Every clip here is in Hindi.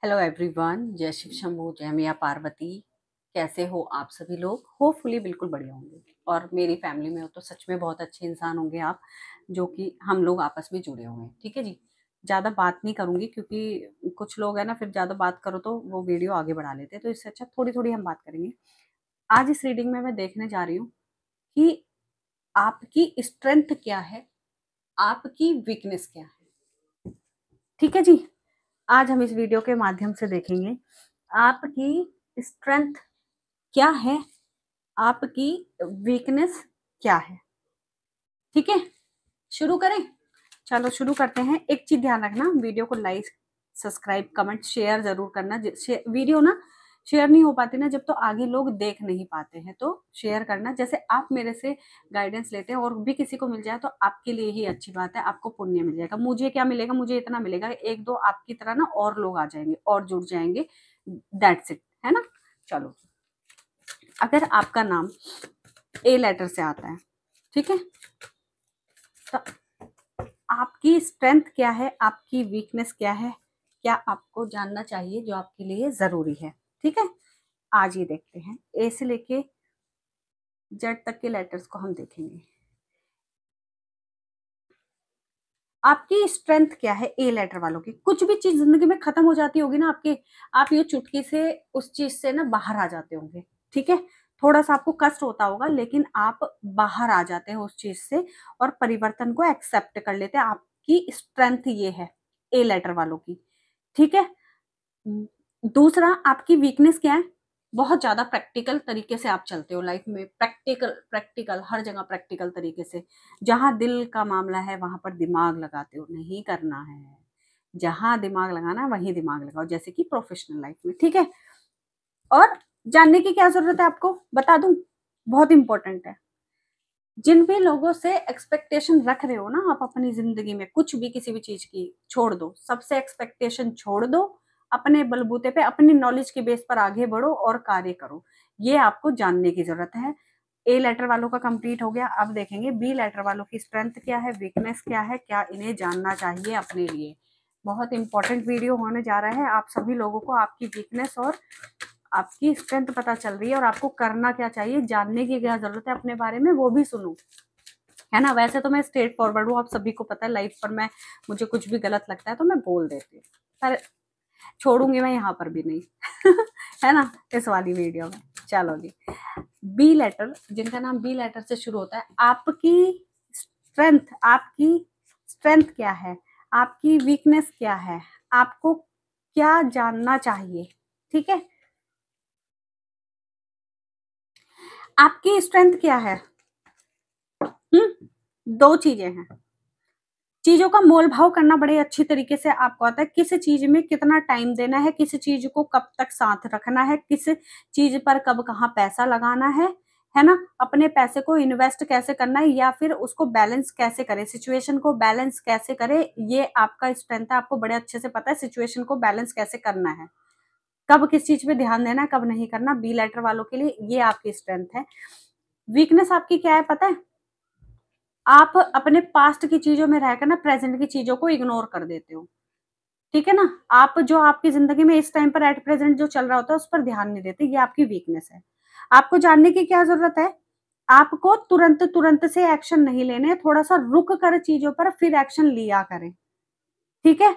हेलो एवरीवन, जय शिव शंभू, जय मैया पार्वती। कैसे हो आप सभी लोग? होपफुली बिल्कुल बढ़िया होंगे और मेरी फैमिली में हो तो सच में बहुत अच्छे इंसान होंगे आप, जो कि हम लोग आपस में जुड़े हुए हैं। ठीक है जी। ज़्यादा बात नहीं करूंगी क्योंकि कुछ लोग हैं ना, फिर ज़्यादा बात करो तो वो वीडियो आगे बढ़ा लेते हैं, तो इससे अच्छा थोड़ी थोड़ी हम बात करेंगे। आज इस रीडिंग में मैं देखने जा रही हूँ कि आपकी स्ट्रेंथ क्या है, आपकी वीकनेस क्या है। ठीक है जी। आज हम इस वीडियो के माध्यम से देखेंगे आपकी स्ट्रेंथ क्या है, आपकी वीकनेस क्या है। ठीक है, शुरू करें। चलो शुरू करते हैं। एक चीज ध्यान रखना, वीडियो को लाइक सब्सक्राइब कमेंट शेयर जरूर करना। वीडियो ना शेयर नहीं हो पाती ना जब, तो आगे लोग देख नहीं पाते हैं, तो शेयर करना। जैसे आप मेरे से गाइडेंस लेते हैं और भी किसी को मिल जाए तो आपके लिए ही अच्छी बात है, आपको पुण्य मिल जाएगा। मुझे क्या मिलेगा? मुझे इतना मिलेगा, एक दो आपकी तरह ना और लोग आ जाएंगे और जुड़ जाएंगे। दैट्स इट, है ना। चलो, अगर आपका नाम ए लेटर से आता है, ठीक है, तो आपकी स्ट्रेंथ क्या है, आपकी वीकनेस क्या है, क्या आपको जानना चाहिए जो आपके लिए जरूरी है। ठीक है, आज ये देखते हैं। ए से लेके जेड तक के लेटर्स को हम देखेंगे। आपकी स्ट्रेंथ क्या है ए लेटर वालों की? कुछ भी चीज जिंदगी में खत्म हो जाती होगी ना आपके, आप ये चुटकी से उस चीज से ना बाहर आ जाते होंगे। ठीक है, थोड़ा सा आपको कष्ट होता होगा लेकिन आप बाहर आ जाते हैं उस चीज से और परिवर्तन को एक्सेप्ट कर लेते हैं। आपकी स्ट्रेंथ ये है ए लेटर वालों की। ठीक है, दूसरा आपकी वीकनेस क्या है? बहुत ज्यादा प्रैक्टिकल तरीके से आप चलते हो लाइफ में। प्रैक्टिकल प्रैक्टिकल हर जगह प्रैक्टिकल तरीके से। जहां दिल का मामला है वहां पर दिमाग लगाते हो, नहीं करना है। जहां दिमाग लगाना है वहीं दिमाग लगाओ, जैसे कि प्रोफेशनल लाइफ में। ठीक है, और जानने की क्या जरूरत है आपको, बता दूं, बहुत इंपॉर्टेंट है। जिन भी लोगों से एक्सपेक्टेशन रख रहे हो ना आप अपनी जिंदगी में, कुछ भी किसी भी चीज की, छोड़ दो। सबसे एक्सपेक्टेशन छोड़ दो, अपने बलबूते पे अपनी नॉलेज के बेस पर आगे बढ़ो और कार्य करो। ये आपको जानने की जरूरत है। ए लेटर वालों का कंप्लीट हो गया। अब देखेंगे बी लेटर वालों की स्ट्रेंथ क्या है, वीकनेस क्या है, क्या इन्हें जानना चाहिए अपने लिए। बहुत इंपॉर्टेंट वीडियो होने जा रहा है। आप सभी लोगों को आपकी वीकनेस और आपकी स्ट्रेंथ पता चल रही है और आपको करना क्या चाहिए, जानने की क्या जरूरत है अपने बारे में, वो भी सुनो, है ना। वैसे तो मैं स्ट्रेट फॉरवर्ड हूँ, आप सभी को पता है। लाइफ पर मैं, मुझे कुछ भी गलत लगता है तो मैं बोल देती हूँ, पर छोड़ूंगी मैं यहाँ पर भी नहीं है ना, इस वाली वीडियो में। चलो जी, बी लेटर, जिनका नाम बी लेटर से शुरू होता है, आपकी स्ट्रेंथ क्या है, आपकी वीकनेस क्या है, आपको क्या जानना चाहिए। ठीक है, आपकी स्ट्रेंथ क्या है? दो चीजें हैं। चीजों का मोल भाव करना बड़े अच्छी तरीके से आपको आता है। किस चीज में कितना टाइम देना है, किस चीज को कब तक साथ रखना है, किस चीज पर कब कहाँ पैसा लगाना है ना। अपने पैसे को इन्वेस्ट कैसे करना है या फिर उसको बैलेंस कैसे करें, सिचुएशन को बैलेंस कैसे करें, ये आपका स्ट्रेंथ है। आपको बड़े अच्छे से पता है सिचुएशन को बैलेंस कैसे करना है, कब किस चीज पे ध्यान देना है, कब नहीं करना। बी लेटर वालों के लिए ये आपकी स्ट्रेंथ है। वीकनेस आपकी क्या है पता है? आप अपने पास्ट की चीजों में रहकर ना प्रेजेंट की चीजों को इग्नोर कर देते हो। ठीक है ना, आप जो आपकी जिंदगी में इस टाइम पर एट प्रेजेंट जो चल रहा होता है उस पर ध्यान नहीं देते, ये आपकी वीकनेस है। आपको जानने की क्या जरूरत है? आपको तुरंत तुरंत से एक्शन नहीं लेने, थोड़ा सा रुक कर चीजों पर फिर एक्शन लिया करें। ठीक है,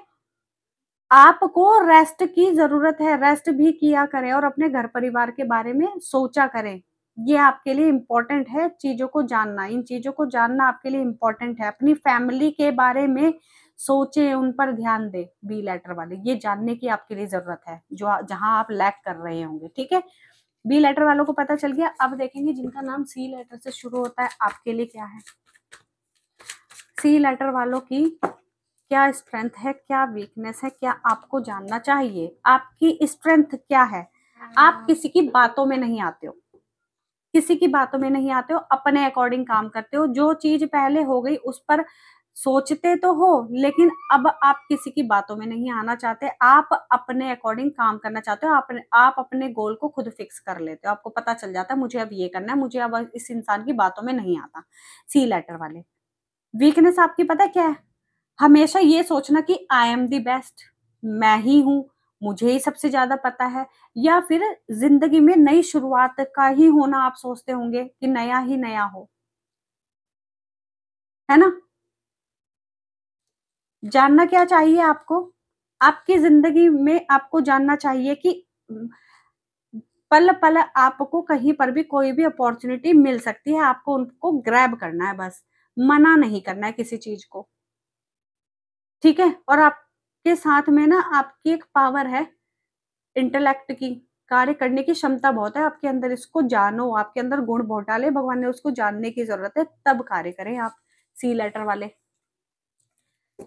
आपको रेस्ट की जरूरत है, रेस्ट भी किया करें और अपने घर परिवार के बारे में सोचा करें। ये आपके लिए इंपॉर्टेंट है, चीजों को जानना, इन चीजों को जानना आपके लिए इंपॉर्टेंट है। अपनी फैमिली के बारे में सोचे, उन पर ध्यान दे। बी लेटर वाले, ये जानने की आपके लिए जरूरत है जो जहां आप लैक कर रहे होंगे। ठीक है, बी लेटर वालों को पता चल गया। अब देखेंगे जिनका नाम सी लेटर से शुरू होता है, आपके लिए क्या है। सी लेटर वालों की क्या स्ट्रेंथ है, क्या वीकनेस है, क्या आपको जानना चाहिए। आपकी स्ट्रेंथ क्या है? आप किसी की बातों में नहीं आते हो, किसी की बातों में नहीं आते हो, अपने अकॉर्डिंग काम करते हो। जो चीज पहले हो गई उस पर सोचते तो हो, लेकिन अब आप किसी की बातों में नहीं आना चाहते। आप अपने अकॉर्डिंग काम करना चाहते हो। आप अपने गोल को खुद फिक्स कर लेते हो। आपको पता चल जाता है मुझे अब ये करना है, मुझे अब इस इंसान की बातों में नहीं आता। सी लेटर वाले, वीकनेस आपकी पता है क्या है? हमेशा ये सोचना कि आई एम दी बेस्ट, मैं ही हूं, मुझे ही सबसे ज्यादा पता है, या फिर जिंदगी में नई शुरुआत का ही होना आप सोचते होंगे कि नया ही नया हो, है ना? जानना क्या चाहिए आपको? आपकी जिंदगी में आपको जानना चाहिए कि पल पल आपको कहीं पर भी कोई भी अपॉर्चुनिटी मिल सकती है, आपको उनको ग्रैब करना है, बस मना नहीं करना है किसी चीज को, ठीक है? और आपके साथ में ना आपकी एक पावर है इंटेलेक्ट की, कार्य करने की क्षमता बहुत है आपके अंदर, इसको जानो, आपके अंदर गुण बहुत डाले भगवान ने, उसको जानने की जरूरत है, तब कार्य करें आप। सी लेटर वाले,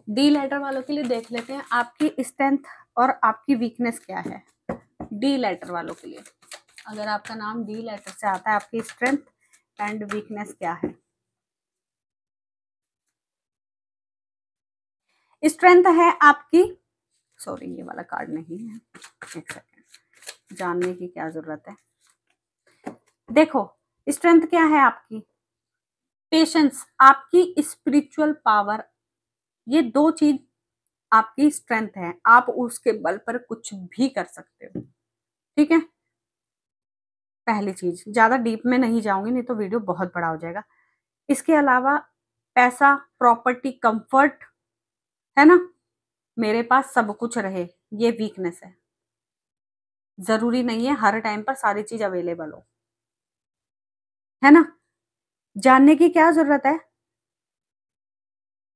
डी लेटर वालों के लिए देख लेते हैं आपकी स्ट्रेंथ और आपकी वीकनेस क्या है। डी लेटर वालों के लिए, अगर आपका नाम डी लेटर से आता है, आपकी स्ट्रेंथ एंड वीकनेस क्या है? स्ट्रेंथ है आपकी, सॉरी ये वाला कार्ड नहीं है, एक सेकेंड, जानने की क्या जरूरत है। देखो स्ट्रेंथ क्या है आपकी, पेशेंस, आपकी स्पिरिचुअल पावर, ये दो चीज आपकी स्ट्रेंथ है, आप उसके बल पर कुछ भी कर सकते हो, ठीक है? पहली चीज, ज्यादा डीप में नहीं जाऊंगी नहीं तो वीडियो बहुत बड़ा हो जाएगा। इसके अलावा पैसा, प्रॉपर्टी, कंफर्ट, है ना, मेरे पास सब कुछ रहे, ये वीकनेस है। जरूरी नहीं है हर टाइम पर सारी चीज अवेलेबल हो, है ना? जानने की क्या जरूरत है,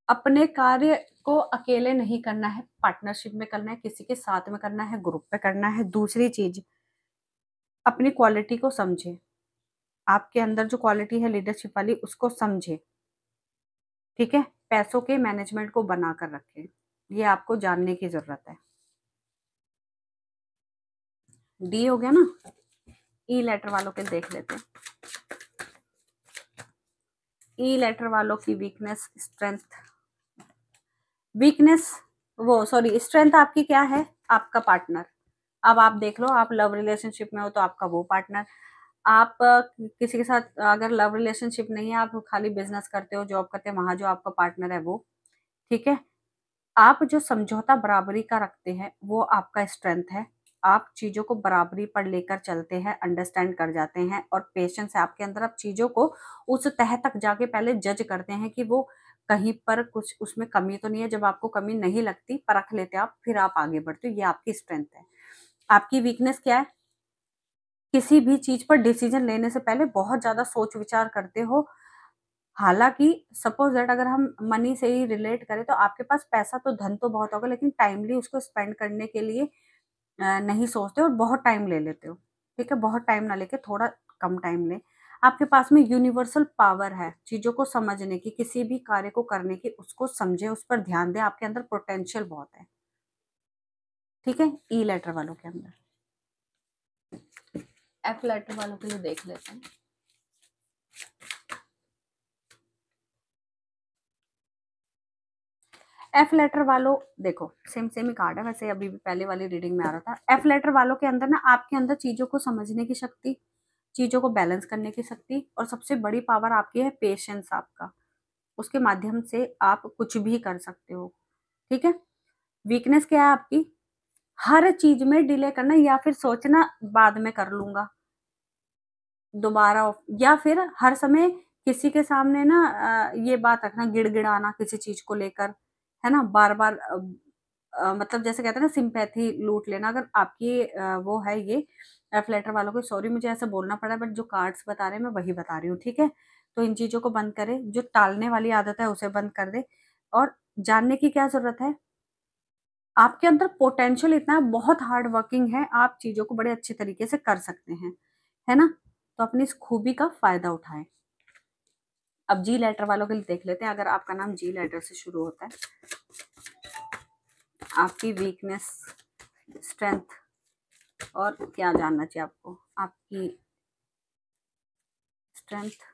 अपने कार्य को अकेले नहीं करना है, पार्टनरशिप में करना है, किसी के साथ में करना है, ग्रुप में करना है। दूसरी चीज, अपनी क्वालिटी को समझे, आपके अंदर जो क्वालिटी है लीडरशिप वाली उसको समझे, ठीक है? पैसों के मैनेजमेंट को बना कर रखे, ये आपको जानने की जरूरत है। डी हो गया ना। ई लेटर वालों के देख लेते हैं, ई लेटर वालों की वीकनेस, स्ट्रेंथ, वीकनेस, वो सॉरी स्ट्रेंथ आपकी क्या है, आपका पार्टनर। अब आप देख लो, आप लव रिलेशनशिप में हो तो आपका वो पार्टनर, आप किसी के साथ अगर लव रिलेशनशिप नहीं है, आप खाली बिजनेस करते हो, जॉब करते हैं, वहां जो आपका पार्टनर है वो, ठीक है? आप जो समझौता बराबरी का रखते हैं वो आपका स्ट्रेंथ है, आप चीजों को बराबरी पर लेकर चलते हैं, अंडरस्टैंड कर जाते हैं, और पेशेंस है आपके अंदर, आप चीजों को उस तह तक जाके पहले जज करते हैं कि वो कहीं पर कुछ उसमें कमी तो नहीं है, जब आपको कमी नहीं लगती परख लेते आप, फिर आप आगे बढ़ते हो, ये आपकी स्ट्रेंथ है। आपकी वीकनेस क्या है, किसी भी चीज पर डिसीजन लेने से पहले बहुत ज्यादा सोच विचार करते हो। हालांकि सपोज दैट अगर हम मनी से ही रिलेट करें तो आपके पास पैसा तो धन तो बहुत होगा, लेकिन टाइमली उसको स्पेंड करने के लिए नहीं सोचते और बहुत टाइम ले लेते हो, ठीक है? बहुत टाइम ना लेके थोड़ा कम टाइम ले। आपके पास में यूनिवर्सल पावर है चीजों को समझने की, किसी भी कार्य को करने की, उसको समझे, उस पर ध्यान दे, आपके अंदर पोटेंशियल बहुत है, ठीक है? ई लेटर वालों के अंदर। एफ लेटर वालों के लिए देख लेते हैं, एफ लेटर वालों, देखो सेम सेम ही कार्ड है वैसे, अभी भी पहले वाली रीडिंग में आ रहा था। एफ लेटर वालों के अंदर ना आपके अंदर चीजों को समझने की शक्ति, चीजों को बैलेंस करने की शक्ति, और सबसे बड़ी पावर आपकी है पेशेंस आपका, उसके माध्यम से आप कुछ भी कर सकते हो, ठीक है? वीकनेस क्या है आपकी, हर चीज में डिले करना, या फिर सोचना बाद में कर लूंगा दोबारा, या फिर हर समय किसी के सामने ना ये बात रखना, गिड़गिड़ाना किसी चीज को लेकर, है ना, बार बार मतलब जैसे कहते हैं ना सिंपैथी लूट लेना। अगर आपकी वो है ये एफ लेटर वालों को, सॉरी मुझे ऐसा बोलना पड़ा, बट जो कार्ड्स बता रहे हैं मैं वही बता रही हूँ, ठीक है? तो इन चीजों को बंद करें, जो टालने वाली आदत है उसे बंद कर दे, और जानने की क्या जरूरत है, आपके अंदर पोटेंशियल इतना है, बहुत हार्ड वर्किंग है, आप चीजों को बड़े अच्छे तरीके से कर सकते हैं, है ना? तो अपनी इस खूबी का फायदा उठाएं। अब जी लेटर वालों के लिए देख लेते हैं, अगर आपका नाम जी लेटर से शुरू होता है, आपकी वीकनेस, स्ट्रेंथ, और क्या जानना चाहिए आपको, आपकी स्ट्रेंथ।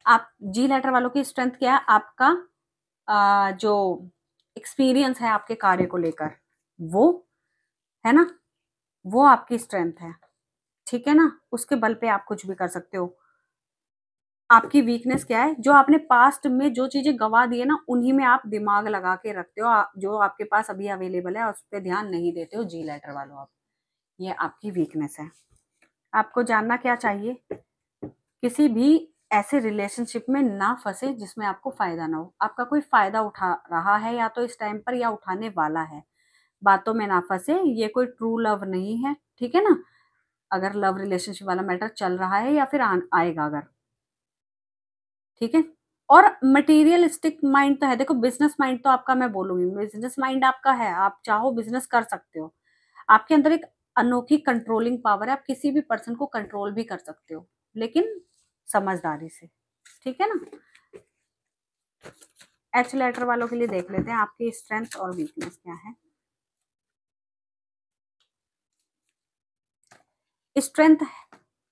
आप जी लेटर वालों की स्ट्रेंथ क्या है, आपका जो एक्सपीरियंस है आपके कार्य को लेकर, वो, है ना, वो आपकी स्ट्रेंथ है, ठीक है ना? उसके बल पे आप कुछ भी कर सकते हो। आपकी वीकनेस क्या है? जो आपने पास्ट में जो चीजें गवा दी है ना, उन्हीं में आप दिमाग लगा के रखते हो, जो आपके पास अभी अवेलेबल है उस पर ध्यान नहीं देते हो। जी लेटर वालों आप, ये आपकी वीकनेस है। आपको जानना क्या चाहिए? किसी भी ऐसे रिलेशनशिप में ना फंसे जिसमें आपको फायदा ना हो। आपका कोई फायदा उठा रहा है या तो इस टाइम पर, या उठाने वाला है। बातों में ना फंसे, ये कोई ट्रू लव नहीं है, ठीक है ना? अगर लव रिलेशनशिप वाला मैटर चल रहा है या फिर आएगा अगर, ठीक है। और मटेरियलिस्टिक माइंड तो है, देखो बिजनेस माइंड तो आपका, मैं बोलूंगी बिजनेस माइंड आपका है, आप चाहो बिजनेस कर सकते हो। आपके अंदर एक अनोखी कंट्रोलिंग पावर है, आप किसी भी पर्सन को कंट्रोल भी कर सकते हो, लेकिन समझदारी से, ठीक है ना? एच लेटर वालों के लिए देख लेते हैं आपकी स्ट्रेंथ और वीकनेस क्या है। स्ट्रेंथ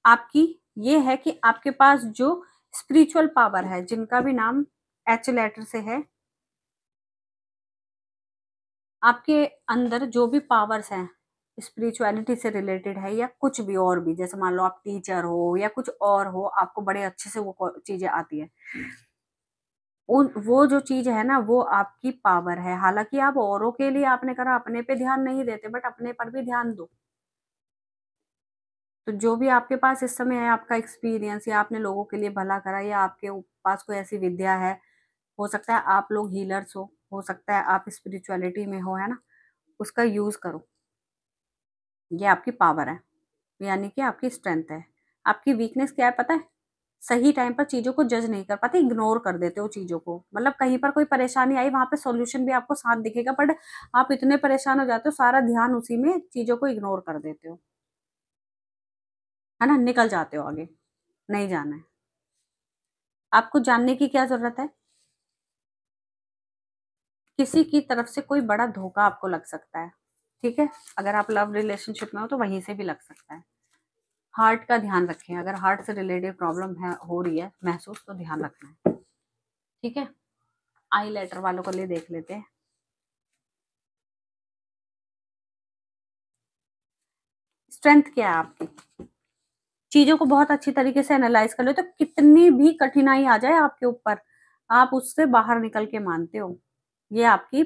आपकी ये है कि आपके पास जो स्पिरिचुअल पावर है, जिनका भी नाम एच लेटर से है, आपके अंदर जो भी पावर्स हैं स्पिरिचुअलिटी से रिलेटेड है, या कुछ भी और भी, जैसे मान लो आप टीचर हो या कुछ और हो, आपको बड़े अच्छे से वो चीजें आती है, उन वो जो चीज है ना, वो आपकी पावर है। हालांकि आप औरों के लिए आपने करा, अपने पे ध्यान नहीं देते, बट अपने पर भी ध्यान दो। तो जो भी आपके पास इस समय है, आपका एक्सपीरियंस, या आपने लोगों के लिए भला करा, या आपके पास कोई ऐसी विद्या है, हो सकता है आप लोग हीलर्स हो सकता है आप स्पिरिचुअलिटी में हो, है ना? उसका यूज करो। ये आपकी पावर है, यानी कि आपकी स्ट्रेंथ है। आपकी वीकनेस क्या है पता है? सही टाइम पर चीजों को जज नहीं कर पाते, इग्नोर कर देते हो चीजों को। मतलब कहीं पर कोई परेशानी आई, वहां पे सॉल्यूशन भी आपको साथ दिखेगा, बट आप इतने परेशान हो जाते हो, सारा ध्यान उसी में, चीजों को इग्नोर कर देते हो, है ना? निकल जाते हो आगे, नहीं जाना है। आपको जानने की क्या जरूरत है? किसी की तरफ से कोई बड़ा धोखा आपको लग सकता है, ठीक है? अगर आप लव रिलेशनशिप में हो तो वहीं से भी लग सकता है। हार्ट का ध्यान रखें, अगर हार्ट से रिलेटेड प्रॉब्लम है, हो रही है महसूस, तो ध्यान रखना है, ठीक है। आई लेटर वालों को लिए देख लेते हैं। स्ट्रेंथ क्या है आपकी? चीजों को बहुत अच्छी तरीके से एनालाइज कर लो, तो कितनी भी कठिनाई आ जाए आपके ऊपर, आप उससे बाहर निकल के मानते हो। ये आपकी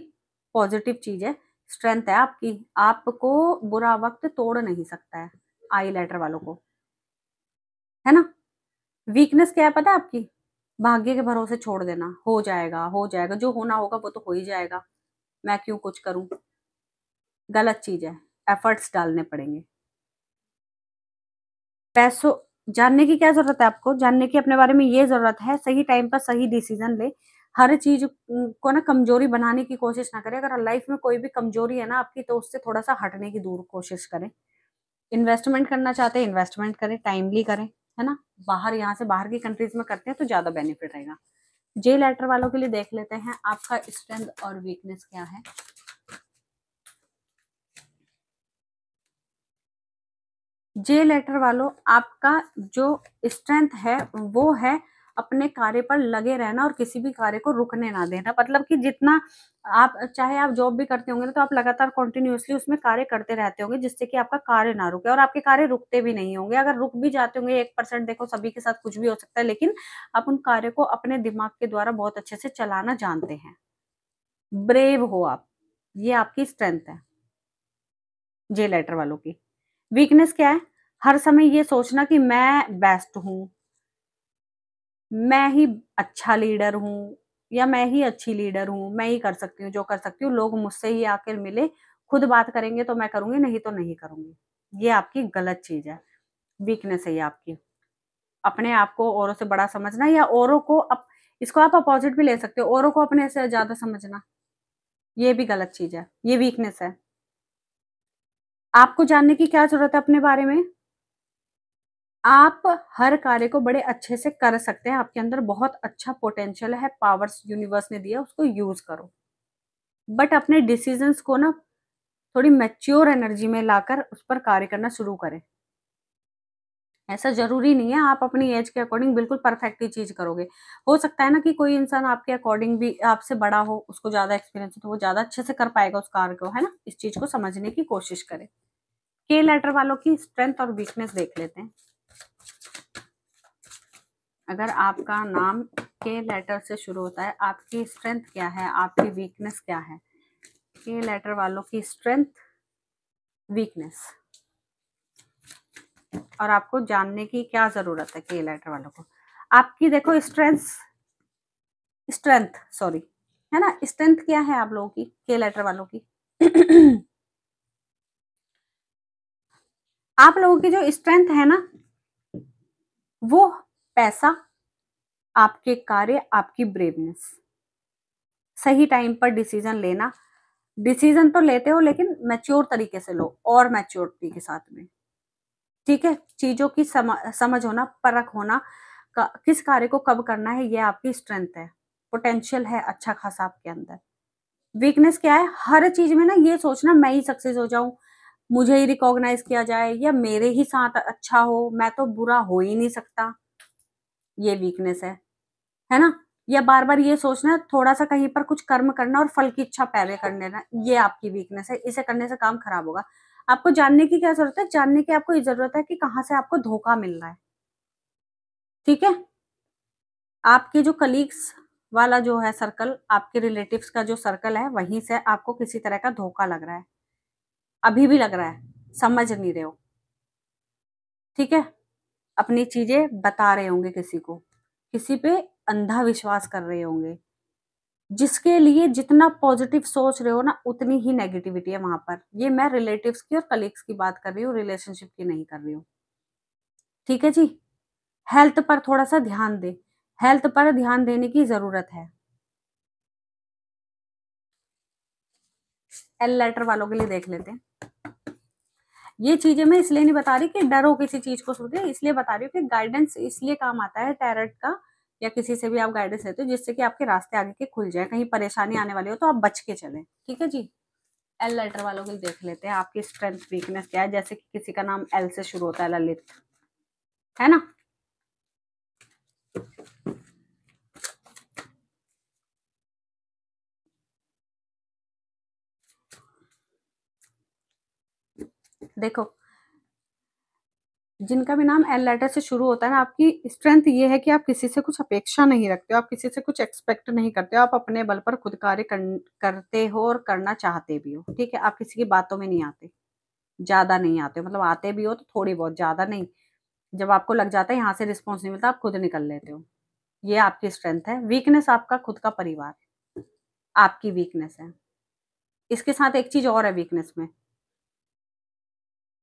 पॉजिटिव चीज है, स्ट्रेंथ है आपकी। आपको बुरा वक्त तोड़ नहीं सकता है, आई लेटर वालों को, है ना? वीकनेस क्या है पता है आपकी? भाग्य के भरोसे छोड़ देना, हो जाएगा हो जाएगा, जो होना होगा वो तो हो ही जाएगा, मैं क्यों कुछ करूं। गलत चीज है, एफर्ट्स डालने पड़ेंगे। पैसों, जानने की क्या जरूरत है आपको? जानने की अपने बारे में ये जरूरत है, सही टाइम पर सही डिसीजन ले। हर चीज को ना कमजोरी बनाने की कोशिश ना करें। अगर लाइफ में कोई भी कमजोरी है ना आपकी, तो उससे थोड़ा सा हटने की दूर कोशिश करें। इन्वेस्टमेंट करना चाहते हैं, इन्वेस्टमेंट करें, टाइमली करें, है ना? बाहर, यहाँ से बाहर की कंट्रीज में करते हैं तो ज्यादा बेनिफिट रहेगा। जे लेटर वालों के लिए देख लेते हैं आपका स्ट्रेंथ और वीकनेस क्या है। जे लेटर वालों, आपका जो स्ट्रेंथ है वो है अपने कार्य पर लगे रहना और किसी भी कार्य को रुकने ना देना। मतलब कि जितना आप, चाहे आप जॉब भी करते होंगे ना, तो आप लगातार कंटिन्यूअसली उसमें कार्य करते रहते होंगे, जिससे कि आपका कार्य ना रुके, और आपके कार्य रुकते भी नहीं होंगे। अगर रुक भी जाते होंगे 1%, देखो सभी के साथ कुछ भी हो सकता है, लेकिन आप उन कार्य को अपने दिमाग के द्वारा बहुत अच्छे से चलाना जानते हैं। ब्रेव हो आप, ये आपकी स्ट्रेंथ है जे लेटर वालों की। वीकनेस क्या है? हर समय ये सोचना कि मैं बेस्ट हूं, मैं ही अच्छा लीडर हूँ, या मैं ही अच्छी लीडर हूँ, मैं ही कर सकती हूँ जो कर सकती हूँ, लोग मुझसे ही आकर मिले, खुद बात करेंगे तो मैं करूंगी, नहीं तो नहीं करूंगी। ये आपकी गलत चीज है, वीकनेस है ये आपकी। अपने आप को औरों से बड़ा समझना, या औरों को इसको आप अपोजिट भी ले सकते हो, औरों को अपने से ज्यादा समझना, ये भी गलत चीज है, ये वीकनेस है। आपको जानने की क्या जरूरत है अपने बारे में? आप हर कार्य को बड़े अच्छे से कर सकते हैं, आपके अंदर बहुत अच्छा पोटेंशियल है, पावर्स यूनिवर्स ने दिया, उसको यूज करो। बट अपने डिसीजंस को ना थोड़ी मैच्योर एनर्जी में लाकर उस पर कार्य करना शुरू करें। ऐसा जरूरी नहीं है आप अपनी एज के अकॉर्डिंग बिल्कुल परफेक्ट ही चीज करोगे। हो सकता है ना कि कोई इंसान आपके अकॉर्डिंग भी आपसे बड़ा हो, उसको ज्यादा एक्सपीरियंस हो, तो वो ज्यादा अच्छे से कर पाएगा उस कार्य को, है ना? इस चीज को समझने की कोशिश करें। के लेटर वालों की स्ट्रेंथ और वीकनेस देख लेते हैं। अगर आपका नाम के लेटर से शुरू होता है, आपकी स्ट्रेंथ क्या है, आपकी वीकनेस क्या है? के लेटर वालों की स्ट्रेंथ, वीकनेस, और आपको जानने की क्या जरूरत है के लेटर वालों को? आपकी देखो स्ट्रेंथ सॉरी, है ना, स्ट्रेंथ क्या है आप लोगों की के लेटर वालों की? आप लोगों की जो स्ट्रेंथ है ना, वो पैसा, आपके कार्य, आपकी ब्रेवनेस, सही टाइम पर डिसीजन लेना। डिसीजन तो लेते हो लेकिन मैच्योर तरीके से लो, और मैच्योरिटी के साथ में, ठीक है। चीजों की समझ होना, परख होना, किस कार्य को कब करना है, ये आपकी स्ट्रेंथ है। पोटेंशियल है अच्छा खासा आपके अंदर। वीकनेस क्या है? हर चीज में ना ये सोचना मैं ही सक्सेस हो जाऊं, मुझे ही रिकॉग्नाइज किया जाए, या मेरे ही साथ अच्छा हो, मैं तो बुरा हो ही नहीं सकता, ये वीकनेस है ना। या बार बार ये सोचना थोड़ा सा कहीं पर कुछ कर्म करना और फल की इच्छा पहले कर लेना, ये आपकी वीकनेस है। इसे करने से काम खराब होगा। आपको जानने की क्या जरूरत है? जानने की आपको ये जरूरत है कि कहाँ से आपको धोखा मिल रहा है, ठीक है। आपके जो कलीग्स वाला जो है सर्कल, आपके रिलेटिव्स का जो सर्कल है, वहीं से आपको किसी तरह का धोखा लग रहा है, अभी भी लग रहा है, समझ नहीं रहे हो, ठीक है। अपनी चीजें बता रहे होंगे किसी को, किसी पे अंधा विश्वास कर रहे होंगे, जिसके लिए जितना पॉजिटिव सोच रहे हो ना, उतनी ही नेगेटिविटी है वहां पर। ये मैं रिलेटिव्स की और कलीग्स की बात कर रही हूँ, रिलेशनशिप की नहीं कर रही हूँ, ठीक है जी। हेल्थ पर थोड़ा सा ध्यान दे, हेल्थ पर ध्यान देने की जरूरत है। एल लेटर वालों के लिए देख लेते हैं। ये चीजें मैं इसलिए नहीं बता रही कि डरो किसी चीज को सुन के, इसलिए बता रही हूँ कि गाइडेंस इसलिए काम आता है टैरेट का, या किसी से भी आप गाइडेंस लेते हो, जिससे कि आपके रास्ते आगे के खुल जाए, कहीं परेशानी आने वाली हो तो आप बच के चलें, ठीक है जी। एल लेटर वालों को देख लेते हैं, आपकी स्ट्रेंथ वीकनेस क्या है। जैसे कि किसी का नाम एल से शुरू होता है, ललित, है ना। देखो, जिनका भी नाम एल लेटर से शुरू होता है ना, आपकी स्ट्रेंथ ये है कि आप किसी से कुछ अपेक्षा नहीं रखते हो, आप किसी से कुछ एक्सपेक्ट नहीं करते हो, आप अपने बल पर खुद कार्य करते हो और करना चाहते भी हो, ठीक है। आप किसी की बातों में नहीं आते, ज्यादा नहीं आते हो, मतलब आते भी हो तो थोड़ी बहुत, ज्यादा नहीं। जब आपको लग जाता है यहाँ से रिस्पॉन्स नहीं मिलता, आप खुद निकल लेते हो, ये आपकी स्ट्रेंथ है। वीकनेस आपका खुद का परिवार आपकी वीकनेस है। इसके साथ एक चीज और है वीकनेस में,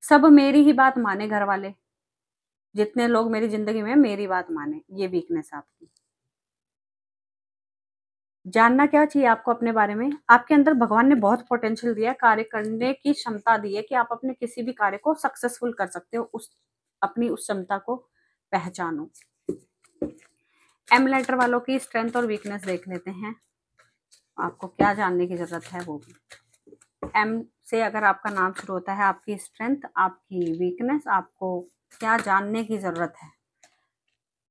सब मेरी ही बात माने, घर वाले जितने लोग मेरी जिंदगी में मेरी बात माने, ये वीकनेस है आपकी। जानना क्या चाहिए आपको अपने बारे में? आपके अंदर भगवान ने बहुत पोटेंशियल दिया है, कार्य करने की क्षमता दी है कि आप अपने किसी भी कार्य को सक्सेसफुल कर सकते हो, उस अपनी उस क्षमता को पहचानो। एम लेटर वालों की स्ट्रेंथ और वीकनेस देख लेते हैं, आपको क्या जानने की जरूरत है वो भी। एम से अगर आपका नाम शुरू होता है, आपकी स्ट्रेंथ, आपकी वीकनेस, आपको क्या जानने की जरूरत है।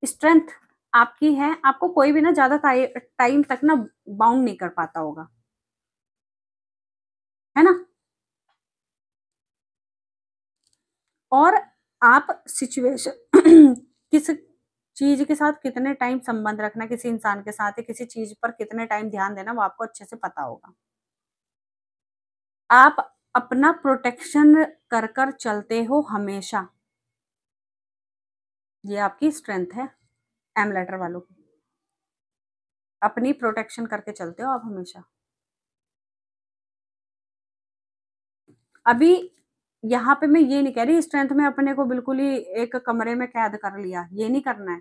स्ट्रेंथ आपकी है, आपको कोई भी ना ज्यादा टाइम तक ना बाउंड नहीं कर पाता होगा, है ना। और आप सिचुएशन किस चीज के साथ कितने टाइम संबंध रखना, किसी इंसान के साथ या किसी चीज पर कितने टाइम ध्यान देना, वो आपको अच्छे से पता होगा। आप अपना प्रोटेक्शन कर कर चलते हो हमेशा, ये आपकी स्ट्रेंथ है एम लेटर वालों की। अपनी प्रोटेक्शन करके चलते हो आप हमेशा। अभी यहाँ पे मैं ये नहीं कह रही स्ट्रेंथ में अपने को बिल्कुल ही एक कमरे में कैद कर लिया, ये नहीं करना है।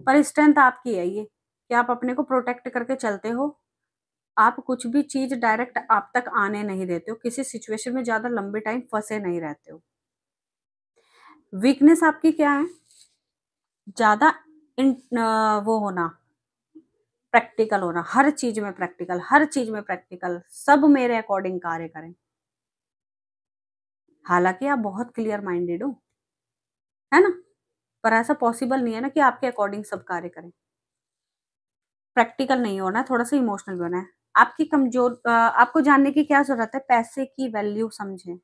पर स्ट्रेंथ आपकी है ये कि आप अपने को प्रोटेक्ट करके चलते हो। आप कुछ भी चीज डायरेक्ट आप तक आने नहीं देते हो, किसी सिचुएशन में ज्यादा लंबे टाइम फंसे नहीं रहते हो। वीकनेस आपकी क्या है? ज्यादा वो होना, प्रैक्टिकल होना, हर चीज में प्रैक्टिकल, हर चीज में प्रैक्टिकल, सब मेरे अकॉर्डिंग कार्य करें। हालांकि आप बहुत क्लियर माइंडेड हो, है ना, पर ऐसा पॉसिबल नहीं है ना कि आपके अकॉर्डिंग सब कार्य करें। प्रैक्टिकल नहीं होना, थोड़ा सा इमोशनल भी होना है। आपकी कमजोर आपको जानने की क्या जरूरत है? पैसे की वैल्यू समझें,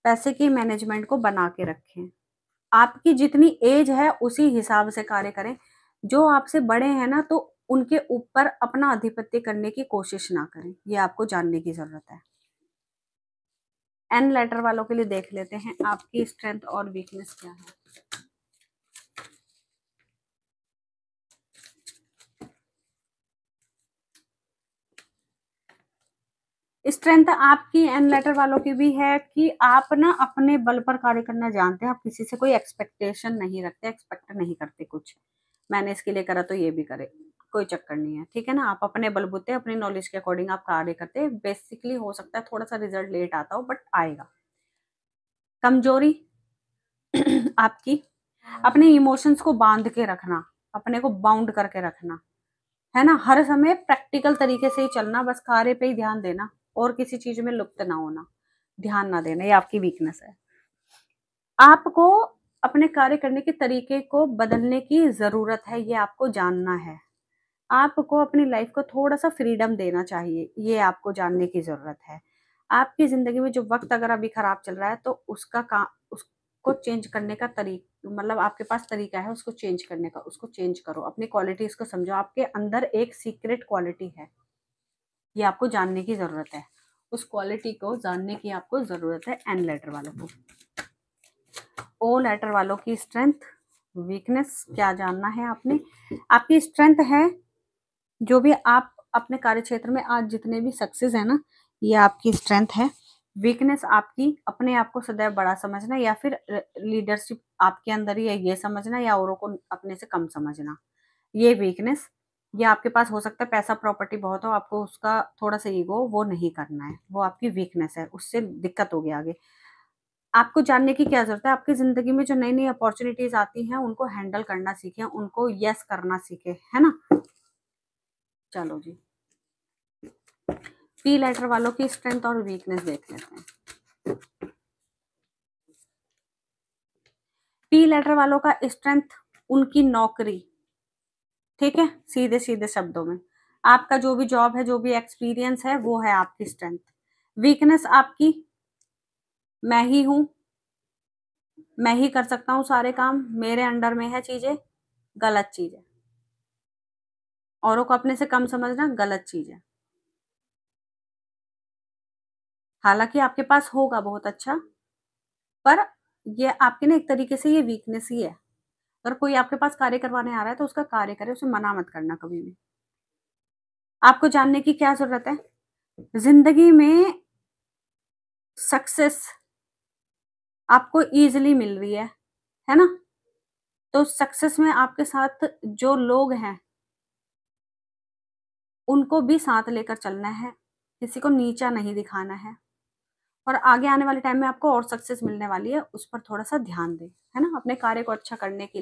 पैसे की मैनेजमेंट को बना के रखें, आपकी जितनी एज है उसी हिसाब से कार्य करें। जो आपसे बड़े हैं ना, तो उनके ऊपर अपना आधिपत्य करने की कोशिश ना करें, ये आपको जानने की ज़रूरत है। एन लेटर वालों के लिए देख लेते हैं आपकी स्ट्रेंथ और वीकनेस क्या है। स्ट्रेंथ आपकी एन लेटर वालों की भी है कि आप ना अपने बल पर कार्य करना जानते हैं। आप किसी से कोई एक्सपेक्टेशन नहीं रखते, एक्सपेक्ट नहीं करते कुछ, मैंने इसके लिए करा तो ये भी करे, कोई चक्कर नहीं है, ठीक है ना। आप अपने बलबूते अपनी नॉलेज के अकॉर्डिंग आप कार्य करते हैं। बेसिकली हो सकता है थोड़ा सा रिजल्ट लेट आता हो, बट आएगा। कमजोरी आपकी अपने इमोशंस को बांध के रखना, अपने को बाउंड करके रखना, है ना। हर समय प्रैक्टिकल तरीके से ही चलना, बस कार्य पे ही ध्यान देना और किसी चीज में लुप्त ना होना, ध्यान ना देना, ये आपकी वीकनेस है। आपको अपने कार्य करने के तरीके को बदलने की जरूरत है, ये आपको जानना है। आपको अपनी लाइफ को थोड़ा सा फ्रीडम देना चाहिए, ये आपको जानने की जरूरत है। आपकी जिंदगी में जो वक्त अगर अभी खराब चल रहा है तो उसका काम, उसको चेंज करने का तरीका, मतलब आपके पास तरीका है उसको चेंज करने का, उसको चेंज करो। अपनी क्वालिटीज को समझो, आपके अंदर एक सीक्रेट क्वालिटी है, ये आपको जानने की जरूरत है। उस क्वालिटी को जानने की आपको जरूरत है। एन लेटर वालों को, ओ लेटर वालों की स्ट्रेंथ वीकनेस क्या जानना है आपने। आपकी स्ट्रेंथ है जो भी आप अपने कार्य क्षेत्र में आज जितने भी सक्सेस है ना, ये आपकी स्ट्रेंथ है। वीकनेस आपकी अपने आप को सदैव बड़ा समझना, या फिर लीडरशिप आपके अंदर ही है ये समझना, या औरों को अपने से कम समझना, ये वीकनेस। ये आपके पास हो सकता है पैसा प्रॉपर्टी बहुत हो, आपको उसका थोड़ा सा ईगो वो नहीं करना है, वो आपकी वीकनेस है, उससे दिक्कत होगी आगे। आपको जानने की क्या जरूरत है, आपकी जिंदगी में जो नई नई अपॉर्चुनिटीज आती हैं उनको हैंडल करना सीखें, उनको यस करना सीखें, है ना। चलो जी, पी लेटर वालों की स्ट्रेंथ और वीकनेस देख लेते हैं। पी लेटर वालों का स्ट्रेंथ उनकी नौकरी, ठीक है, सीधे सीधे शब्दों में आपका जो भी जॉब है, जो भी एक्सपीरियंस है, वो है आपकी स्ट्रेंथ। वीकनेस आपकी मैं ही हूं, मैं ही कर सकता हूँ सारे काम, मेरे अंडर में है चीजें, गलत चीज है। औरों को अपने से कम समझना गलत चीज है। हालांकि आपके पास होगा बहुत अच्छा, पर ये आपके ना एक तरीके से ये वीकनेस ही है। अगर कोई आपके पास कार्य करवाने आ रहा है तो उसका कार्य करे, उसे मना मत करना कभी भी। आपको जानने की क्या जरूरत है, जिंदगी में सक्सेस आपको इजीली मिल रही है ना। तो सक्सेस में आपके साथ जो लोग हैं उनको भी साथ लेकर चलना है, किसी को नीचा नहीं दिखाना है। और आगे आने वाले टाइम में आपको और सक्सेस मिलने वाली है, उस पर थोड़ा सा ध्यान दें, है ना, अपने कार्य को अच्छा करने के लिए।